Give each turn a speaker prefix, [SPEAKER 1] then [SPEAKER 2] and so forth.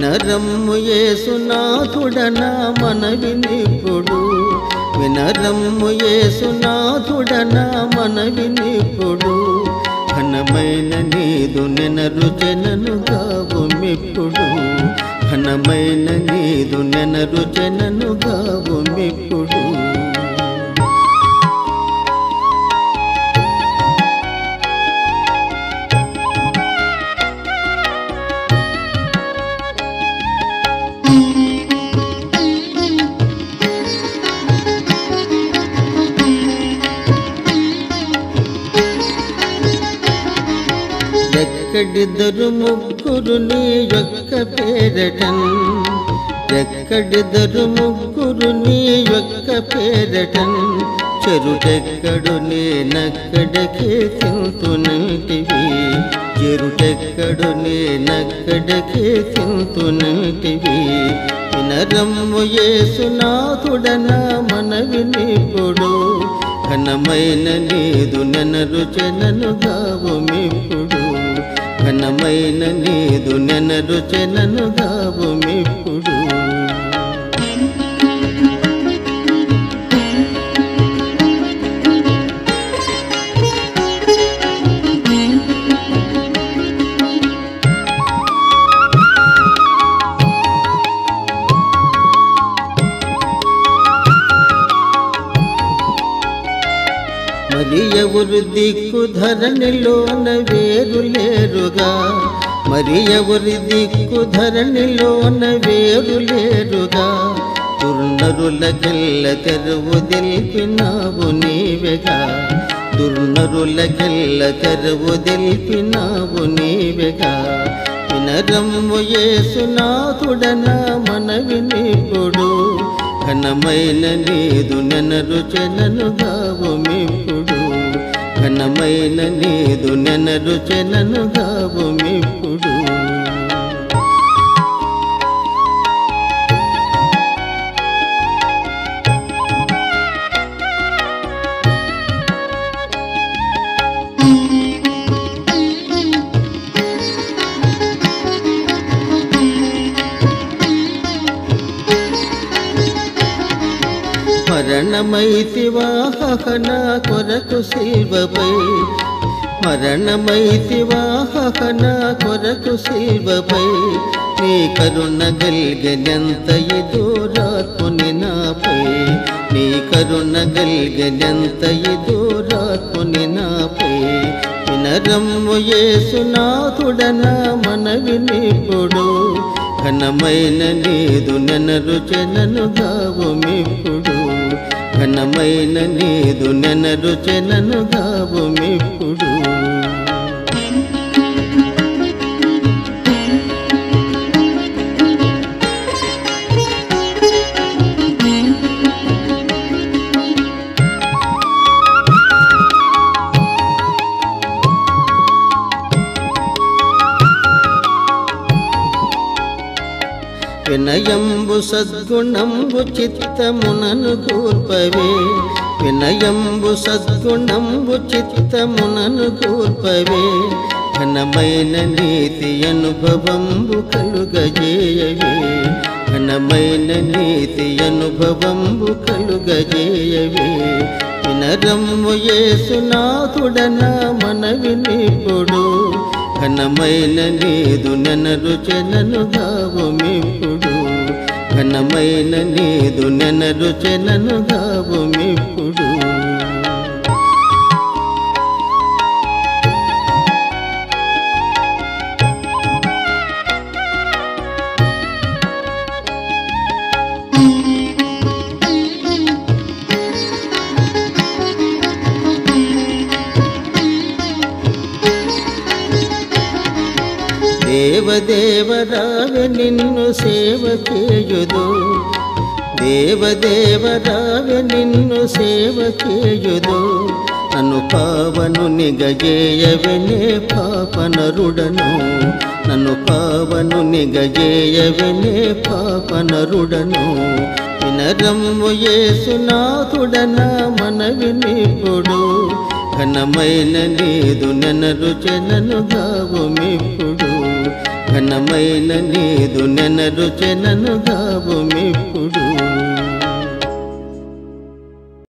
[SPEAKER 1] వినరమ్ము యేసునాథుడనా మనవినిప్పుడు వినరమ్ము యేసునాథుడనా మనవినిప్పుడు ఘనమైన నీదు నెనరుచెనను గావుమిప్పుడు ఘనమైన నీదు నెనరుచెనను గావుమిప్పుడు ఎక్కడిద్దరు ముగ్గురు నీ యొక్క పేరటన్ ఎక్కడిద్దరు ముగ్గురు నీ యొక్క పేరటన్ చెరుటెక్కడు నేనక్కడికే తింటునంటివి చెరుటెక్కడు నేనక్కడికే తింటునంటివి వినరమ్ము యేసునాథుడనా మనవినిప్పుడు ఘనమైన నీదు నెనరుచెనను గావుమిప్పుడు ఘనమైన నీదు నెనరుచెనను గావుమిప్పుడు మరి ఎవరు దిక్కు ధరణిలోన వేరు లేరుగా మరి ఎవరి దిక్కు ధరణిలోన వేరు లేరుగా దుర్నరులకెల్ల తెరువు దిల్పినావు నీవెగా దుర్నరులకెల్ల తెరువు దిల్పినావు నీవెగా వినరమ్ము యేసునాథుడనా మనవినిప్పుడు ఘనమైన నీదు నెనరుచెనను గావుమిప్పుడు ఘనమైన నీదు నెనరుచెనను గావుమిప్పుడు మరణమైతివా నా కొరకు శిల్వపై మరణమైతివా నా కొరకు శిల్వపై నీ కరుణ గల్గెనెంత దూరాత్ముని నాపై నీ కరుణ గల్గెనెంత దూరాత్ముని నాపై వినరమ్ము యేసునాథుడనా మనవినిప్పుడు ఘనమైన నీదు నెనరుచెనను గావుమిప్పుడు ఘనమైన నీదు నెనరుచెనను గావుమిప్పుడు వినయంబు సద్గుణంబు చిత్తమునను కూర్పవే వినయంబు సద్గుణంబు చిత్తమునను కూర్పవే ఘనమైన నీతి అనుభవంబు కలుగజేయవే ఘనమైన నీతి అనుభవంబు కలుగజేయవే వినరమ్ము యేసునాథుడనా మనవినిప్పుడు ఘనమైన నీదు నెనరుచెనను గావుమిప్పుడు ఘనమైన నీదు నెనరుచెనను గావుమిప్పుడు దేవదేవరావె నిన్ను సేవ చేయుదు దేవదేవరావె నిన్ను సేవ చేయుదు నన్ను పావనుని గజేయవెనే పాపనరుడను నన్ను పావనుని గజేయవెనే పాపనరుడను వినరమ్ము యేసునాథుడనా మనవినిప్పుడు ఘనమైన నీదు నెనరుచెనను గావుమిప్పుడు ఘనమైన నీదు నెనరుచె నన్ను గావు మెప్పుడు